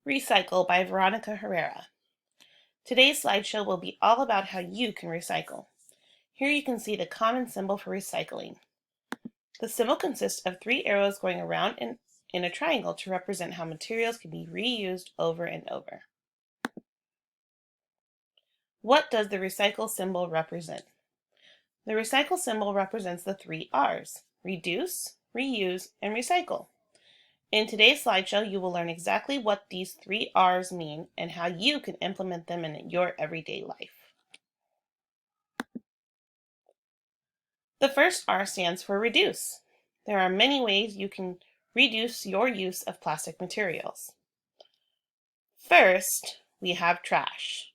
Recycle by Veronica Herrera. Today's slideshow will be all about how you can recycle. Here you can see the common symbol for recycling. The symbol consists of 3 arrows going around in a triangle to represent how materials can be reused over and over. What does the recycle symbol represent? The recycle symbol represents the 3 R's: reduce, reuse, and recycle. In today's slideshow, you will learn exactly what these 3 R's mean and how you can implement them in your everyday life. The first R stands for reduce. There are many ways you can reduce your use of plastic materials. First, we have trash.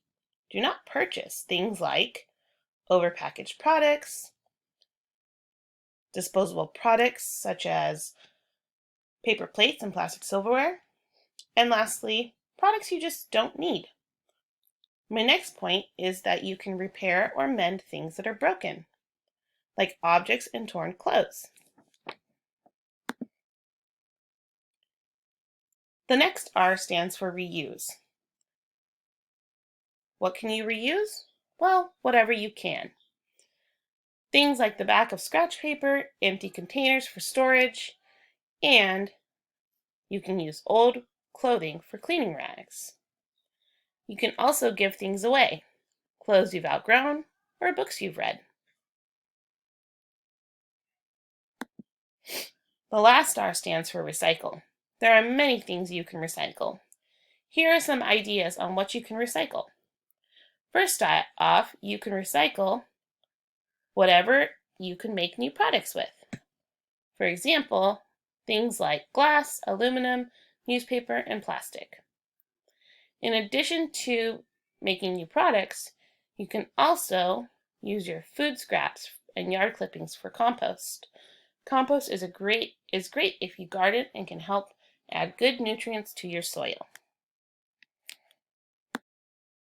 Do not purchase things like overpackaged products, disposable products such as paper plates and plastic silverware, and lastly, products you just don't need. My next point is that you can repair or mend things that are broken, like objects and torn clothes. The next R stands for reuse. What can you reuse? Well, whatever you can. Things like the back of scratch paper, empty containers for storage, and you can use old clothing for cleaning rags. You can also give things away, clothes you've outgrown or books you've read. The last R stands for recycle. There are many things you can recycle. Here are some ideas on what you can recycle. First off, you can recycle whatever you can make new products with. For example, things like glass, aluminum, newspaper, and plastic. In addition to making new products, you can also use your food scraps and yard clippings for compost. Compost is great if you garden and can help add good nutrients to your soil.